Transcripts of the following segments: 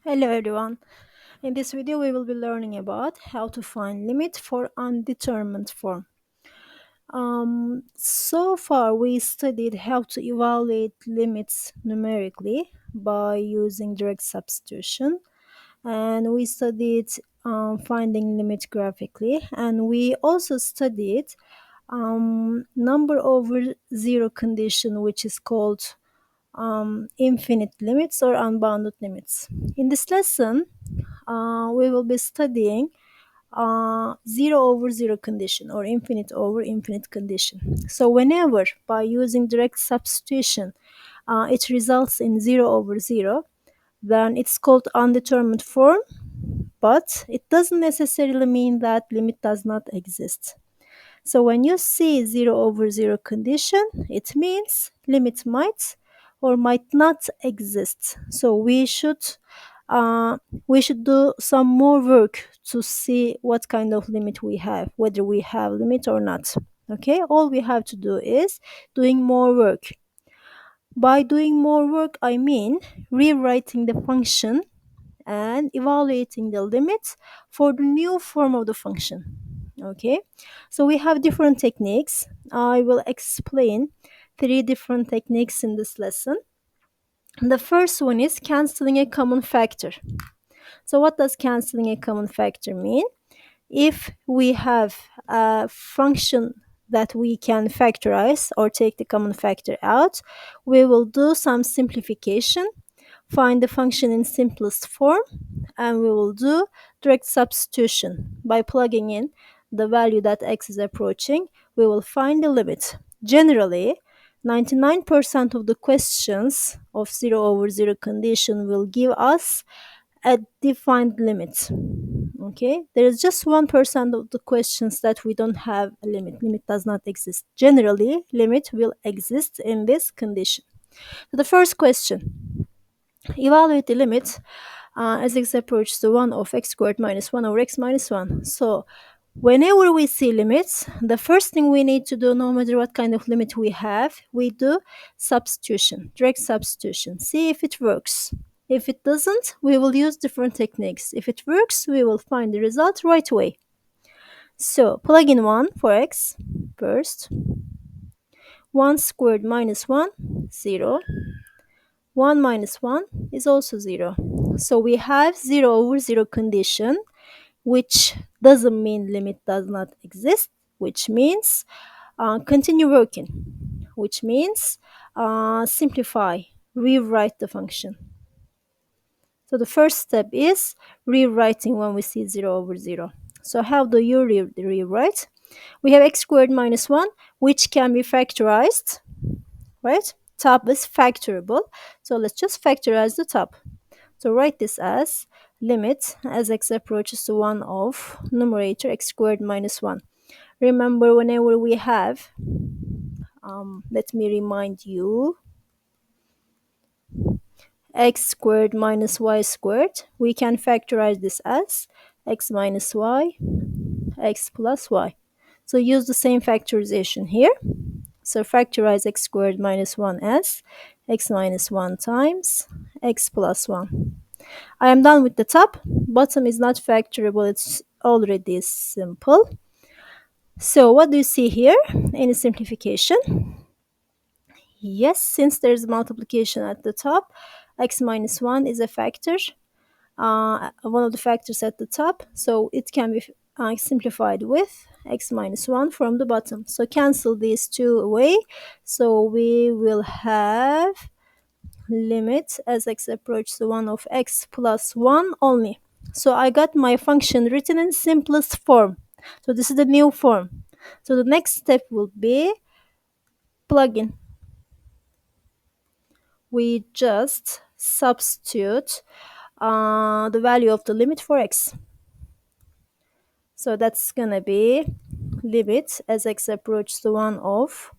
Hello everyone. In this video we will be learning about how to find limit for undetermined form. So far we studied how to evaluate limits numerically by using direct substitution, and we studied finding limit graphically, and we also studied number over zero condition, which is called infinite limits or unbounded limits. In this lesson we will be studying zero over zero condition or infinite over infinite condition. So whenever by using direct substitution it results in zero over zero, then it's called undetermined form, but it doesn't necessarily mean that limit does not exist. So when you see 0 over 0 condition, it means limit might or might not exist. So uh, we should do some more work to see what kind of limit we have, whether we have limit or not. Okay, all we have to do is doing more work. By doing more work, I mean rewriting the function and evaluating the limits for the new form of the function. Okay, so we have different techniques. I will explain three different techniques in this lesson. The first one is canceling a common factor. So what does canceling a common factor mean? If we have a function that we can factorize or take the common factor out, we will do some simplification, find the function in simplest form, and we will do direct substitution. By plugging in the value that x is approaching, we will find the limit. Generally, 99% of the questions of 0 over 0 condition will give us a defined limit. Okay, there is just 1% of the questions that we don't have a limit. Limit does not exist. Generally, limit will exist in this condition. So the first question, evaluate the limit as x approaches the 1 of x squared minus 1 over x minus 1. So whenever we see limits, the first thing we need to do, no matter what kind of limit we have, we do substitution, direct substitution. See if it works. If it doesn't, we will use different techniques. If it works, we will find the result right away. So plug in 1 for x first. 1 squared minus 1, 0. 1 minus 1 is also 0. So we have 0 over 0 condition, which doesn't mean limit does not exist, which means continue working, which means simplify, rewrite the function. So the first step is rewriting when we see 0 over 0. So how do you rewrite? We have x squared minus 1, which can be factorized, right? Top is factorable. So let's just factorize the top. So write this as limit as x approaches to 1 of numerator x squared minus 1. Remember, whenever we have, let me remind you, x squared minus y squared, we can factorize this as x minus y, x plus y. So use the same factorization here. So factorize x squared minus 1 as x minus 1 times x plus 1. I am done with the top. Bottom is not factorable. It's already simple. So what do you see here? Any simplification? Yes, since there's multiplication at the top, x minus 1 is a factor, one of the factors at the top. So it can be simplified with x minus 1 from the bottom. So cancel these two away. So we will have limit as x approaches the 1 of x plus 1 only. So I got my function written in simplest form. So this is the new form. So the next step will be plug in. We just substitute the value of the limit for x. So that's gonna be limit as x approaches the 1 of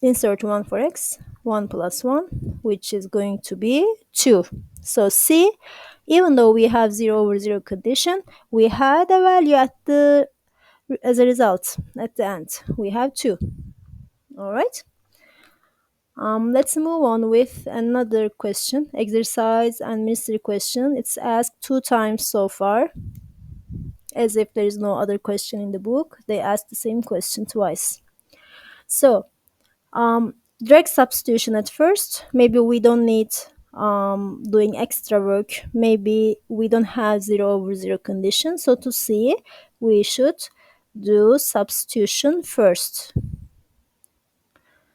insert 1 for x, 1 plus 1, which is going to be 2. So see, even though we have 0 over 0 condition, we had a value as a result at the end. We have 2. All right. Let's move on with another question, exercise and mystery question. It's asked two times so far, as if there is no other question in the book. They asked the same question twice. So, direct substitution at first. Maybe we don't need doing extra work. Maybe we don't have 0/0 condition. So to see, we should do substitution first.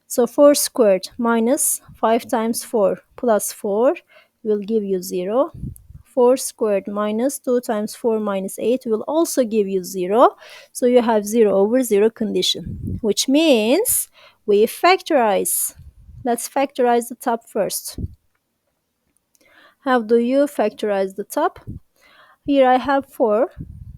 So 4 squared minus 5 times 4 plus 4 will give you 0. 4 squared minus 2 times 4 minus 8 will also give you 0. So you have 0/0 condition, which means we factorize. Let's factorize the top first. How do you factorize the top? Here I have 4,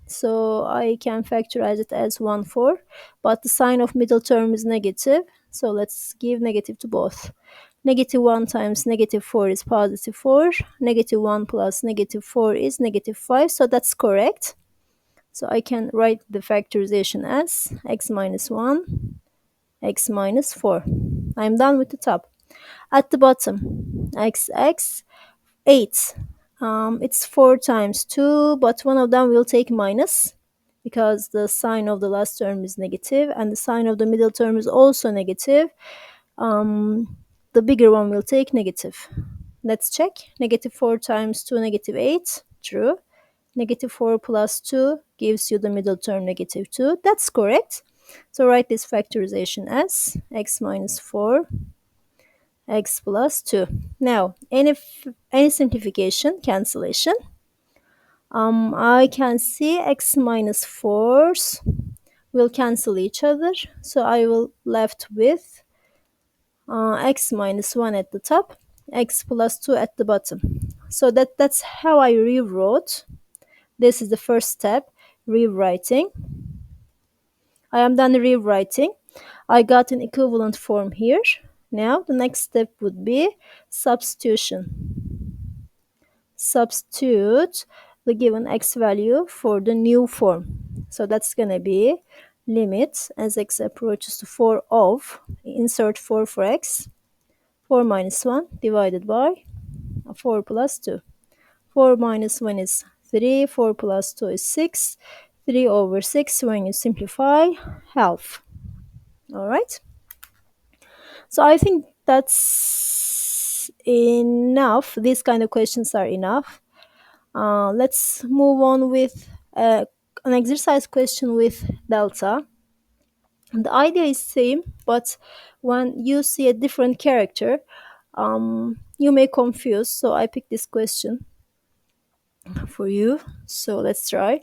so I can factorize it as 1 4, but the sign of middle term is negative, so let's give negative to both. Negative 1 times negative 4 is positive 4, negative 1 plus negative 4 is negative 5, so that's correct. So I can write the factorization as x minus 1, x minus 4. I'm done with the top. At the bottom, x 8. It's 4 times 2, but one of them will take minus because the sign of the last term is negative and the sign of the middle term is also negative. The bigger one will take negative. Let's check. Negative 4 times 2, negative 8. True. Negative 4 plus 2 gives you the middle term, negative 2. That's correct. So write this factorization as x minus 4, x plus 2. Now, any simplification, cancellation, I can see x minus 4's will cancel each other. So I will left with x minus 1 at the top, x plus 2 at the bottom. So that's how I rewrote. This is the first step, rewriting. I am done rewriting. I got an equivalent form here. Now the next step would be substitution. Substitute the given x value for the new form. So that's going to be limit as x approaches to 4 of, insert 4 for x, 4 minus 1 divided by 4 plus 2. 4 minus 1 is 3, 4 plus 2 is 6, 3/6 when you simplify, half. Alright? So I think that's enough. These kind of questions are enough. Let's move on with an exercise question with delta. The idea is same, but when you see a different character, you may confuse. So I picked this question for you. So let's try.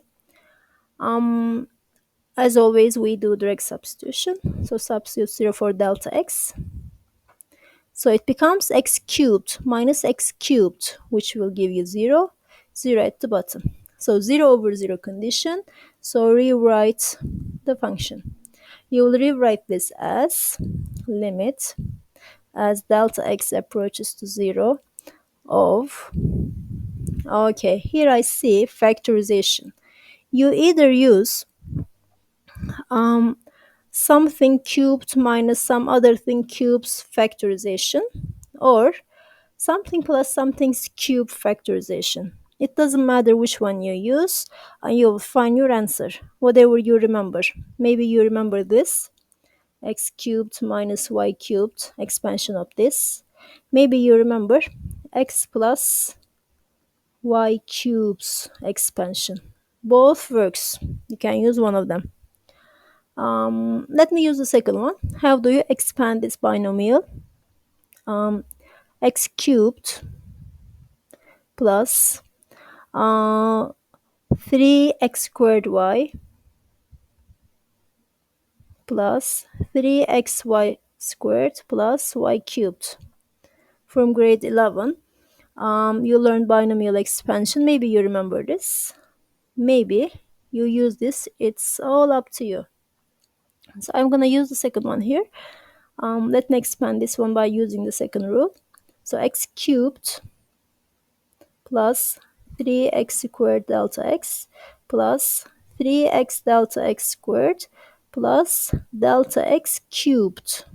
As always, we do direct substitution. So substitute 0 for delta x. So it becomes x cubed minus x cubed, which will give you 0, 0 at the bottom. So 0/0 condition. So rewrite the function. You will rewrite this as limit as delta x approaches to 0 of, okay, here I see factorization. You either use something cubed minus some other thing cubes factorization, or something plus something's cube factorization. It doesn't matter which one you use, and you'll find your answer, whatever you remember. Maybe you remember this, x cubed minus y cubed, expansion of this. Maybe you remember x plus y cubes expansion. Both works. You can use one of them. Let me use the second one. How do you expand this binomial? X cubed plus 3x squared y plus 3xy squared plus y cubed. From grade 11, you learned binomial expansion. Maybe you remember this. Maybe you use this. It's all up to you. So I'm going to use the second one here. Let me expand this one by using the second rule. So x cubed plus 3x squared delta x plus 3x delta x squared plus delta x cubed.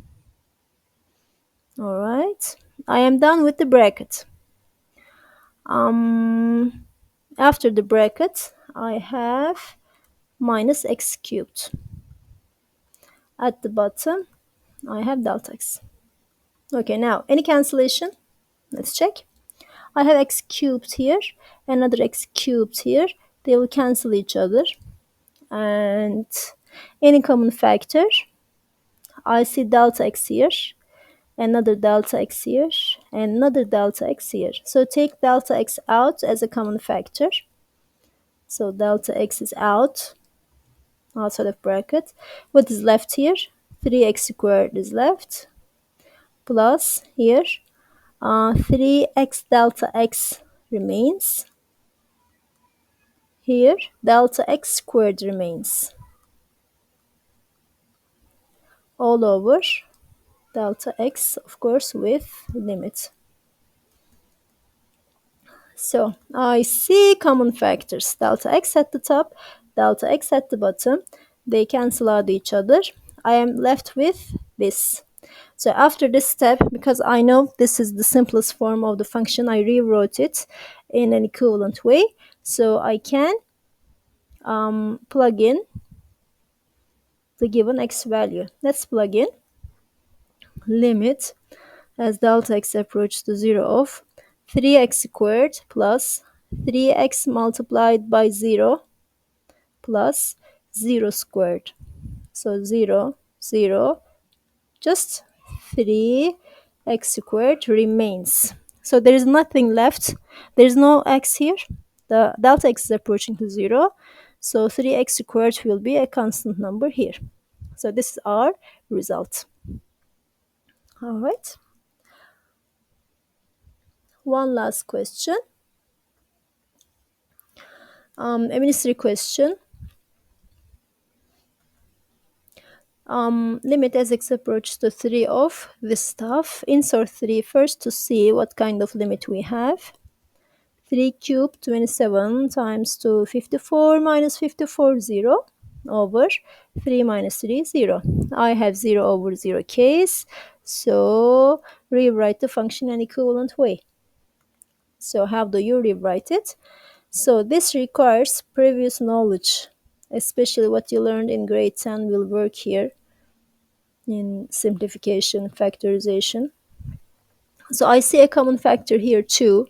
All right. I am done with the bracket. Um, After the bracket, I have minus x cubed. At the bottom, I have delta x. Okay, now any cancellation? Let's check. I have x cubed here, another x cubed here. They will cancel each other. And any common factor, I see delta x here, another delta x here, and another delta x here. So take delta x out as a common factor. So delta x is out, outside of bracket. What is left here? 3x squared is left, plus here 3x delta x remains. Here delta x squared remains, all over delta x, of course, with limit. So I see common factors, delta x at the top, delta x at the bottom. They cancel out each other. I am left with this. So after this step, because I know this is the simplest form of the function, I rewrote it in an equivalent way. So I can plug in the given x value. Let's plug in limit as delta x approaches to 0 of 3x squared plus 3x multiplied by 0 plus 0 squared. So 0, 0, just 3x squared remains. So there is nothing left. There is no x here. The delta x is approaching to 0. So 3x squared will be a constant number here. So this is our result. All right. One last question. A ministry question. Limit as x approaches to 3 of this stuff. Insert 3 first to see what kind of limit we have. 3 cubed 27 times 2 54 minus 54 0 over 3 minus 3 0. I have 0 over 0 case, so rewrite the function in an equivalent way. So how do you rewrite it? So this requires previous knowledge, especially what you learned in grade 10 will work here in simplification, factorization. So I see a common factor here, 2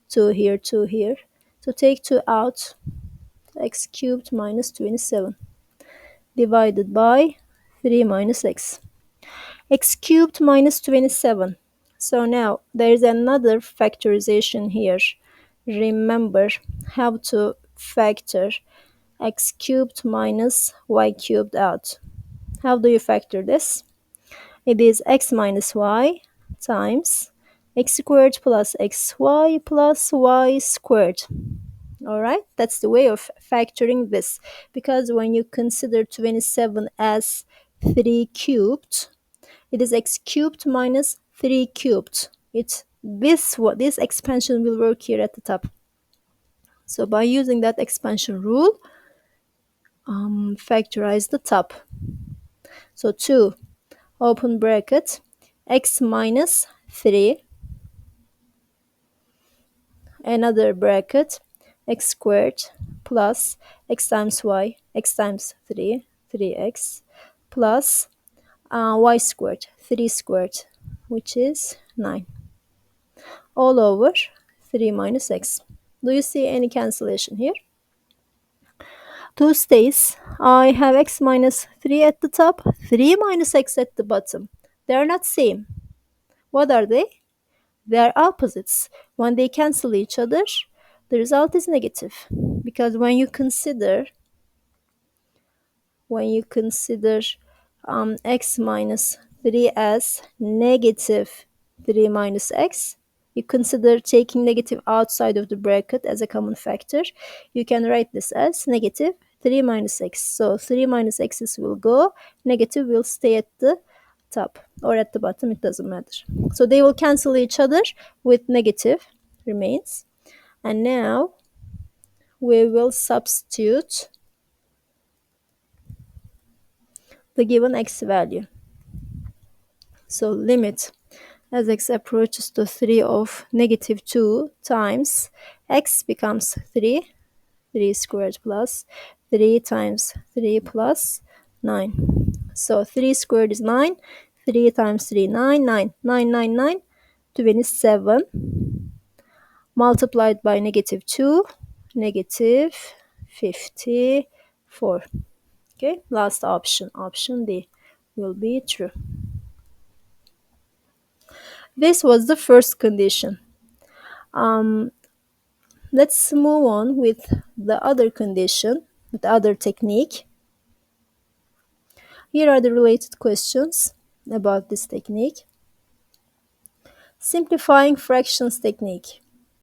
here, 2 here. So take 2 out, x cubed minus 27 divided by 3 minus x cubed minus 27. So now there is another factorization here. Remember how to factor x cubed minus y cubed out. How do you factor this? It is x minus y times x squared plus xy plus y squared. All right, that's the way of factoring this, because when you consider 27 as 3 cubed, it is x cubed minus 3 cubed. This expansion will work here at the top. So by using that expansion rule, factorize the top. So 2 open bracket x minus 3, another bracket x squared plus x times y, x times 3, 3x plus y squared, 3 squared, which is 9, all over 3 minus x. Do you see any cancellation here? 2 stays. I have x minus 3 at the top, 3 minus x at the bottom. They are not same. What are they? They are opposites. When they cancel each other, the result is negative. Because when you consider x minus 3 as negative 3 minus x, you consider taking negative outside of the bracket as a common factor, you can write this as negative 3 minus x. So 3 minus x's will go, negative will stay at the top or at the bottom, it doesn't matter. So they will cancel each other with negative remains. And now we will substitute the given x value. So limit As x approaches to 3 of negative 2 times x becomes 3, 3 squared plus 3 times 3 plus 9. So 3 squared is 9, 3 times 3, 9, 9, 9, 9, 9, 27, multiplied by negative 2, negative 54. Okay, last option, option D, will be true. This was the first condition. Let's move on with the other condition, with the other technique. Here are the related questions about this technique. Simplifying fractions technique.